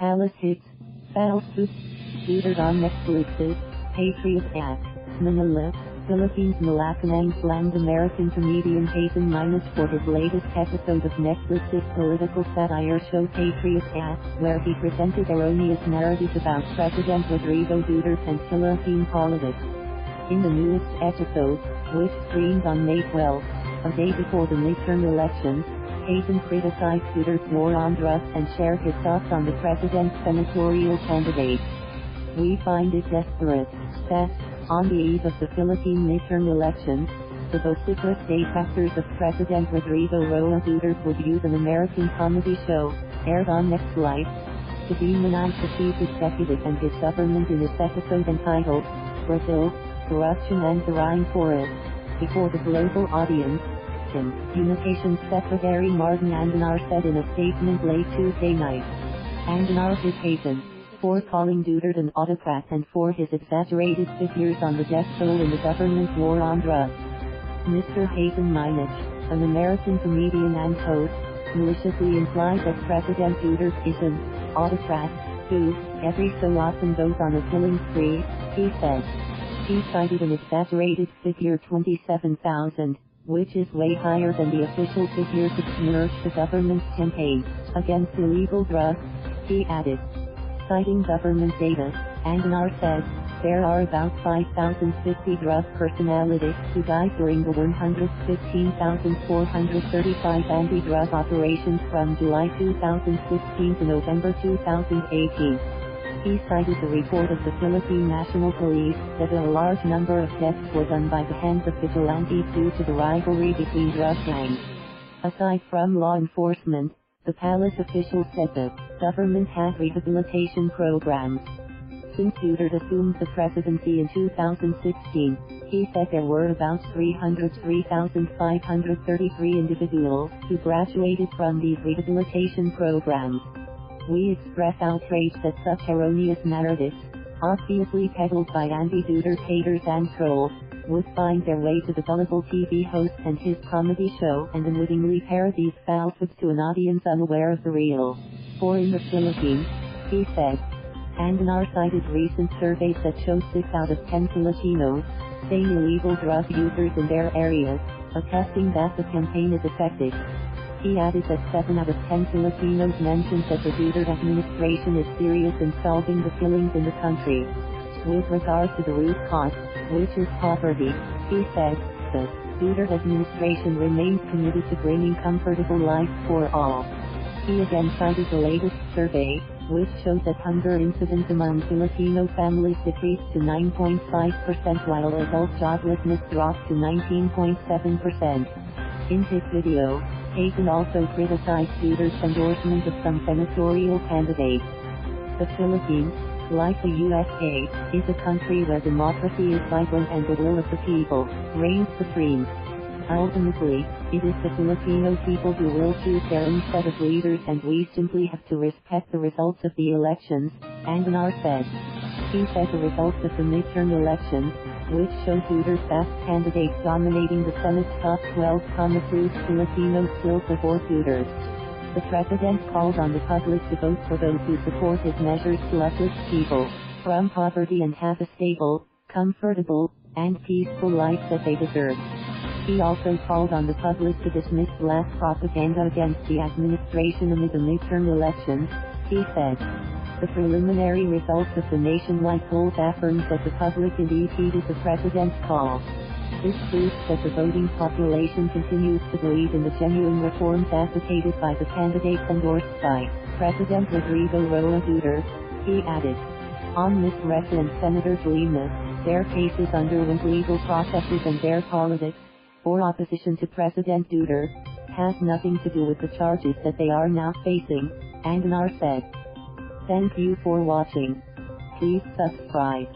falsehoods, falsehoods, Duterte on Netflix's Patriot Act, MANILA, Philippines. Malacañang slammed American comedian Hasan Minhaj for his latest episode of Netflix's political satire show Patriot Act, where he presented erroneous narratives about President Rodrigo Duterte and Philippine politics. In the newest episode, which streamed on May 12, a day before the midterm elections, Hasan criticized Duterte's war on drugs and shared his thoughts on the president's senatorial candidate. "We find it desperate that, on the eve of the Philippine midterm elections, the vociferous detractors of President Rodrigo Roa Duterte would use an American comedy show, aired on Netflix, to demonize the chief executive and his government in its episode entitled, Brazil, Corruption and the Rainforest, before the global audience," Communications Secretary Martin Andanar said in a statement late Tuesday night. Andanar hit Hasan for calling Duterte an autocrat and for his exaggerated figures on the death toll in the government's war on drugs. Mr. Hasan Minhaj, an American comedian and host, maliciously implied that President Duterte is an autocrat who, every so often goes on a killing spree, he said. He cited an exaggerated figure 27,000, which is way higher than the official figure to besmirch the government's campaign against illegal drugs, he added. Citing government data, Andanar said, there are about 5,050 drug personalities who died during the 115,435 anti-drug operations from July 2016 to November 2018. He cited the report of the Philippine National Police that a large number of deaths were done by the hands of vigilantes due to the rivalry between drug gangs. Aside from law enforcement, the palace official said the government has rehabilitation programs. Since Duterte assumed the presidency in 2016, he said there were about 303,533 individuals who graduated from these rehabilitation programs. "We express outrage that such erroneous narratives, obviously peddled by anti-Duterte haters and trolls, would find their way to the gullible TV host and his comedy show and unwittingly pair these falsehoods to an audience unaware of the real. For in the Philippines," he said. Andanar cited recent surveys that show 6 out of 10 Filipinos say illegal drug users in their areas, attesting that the campaign is effective. He added that 7 out of 10 Filipinos mentioned that the Duterte administration is serious in solving the killings in the country. With regard to the root cause, which is poverty, he said, the Duterte administration remains committed to bringing comfortable lives for all. He again cited the latest survey, which shows that hunger incidence among Filipino families decreased to 9.5% while adult joblessness dropped to 19.7%. In his video, Hasan also criticized Duterte's endorsement of some senatorial candidates. The Philippines, like the USA, is a country where democracy is vibrant and the will of the people reigns supreme. Ultimately, it is the Filipino people who will choose their own set of leaders and we simply have to respect the results of the elections, Andanar said. He said the results of the midterm elections, which show Duterte-backed candidates dominating the Senate's top 12, proves Filipinos still support Duterte. The president called on the public to vote for those who support his measures to uplift people from poverty and have a stable, comfortable, and peaceful life that they deserve. He also called on the public to dismiss black propaganda against the administration amid the midterm elections, he said. The preliminary results of the nationwide polls affirms that the public indeed heeded the president's call. This proves that the voting population continues to believe in the genuine reforms advocated by the candidates endorsed by President Rodrigo Roa Duterte, he added. On Ms. Ref and Senator Lima, their cases underwent legal processes and their politics, or opposition to President Duterte, has nothing to do with the charges that they are now facing, Andanar said. Thank you for watching. Please subscribe.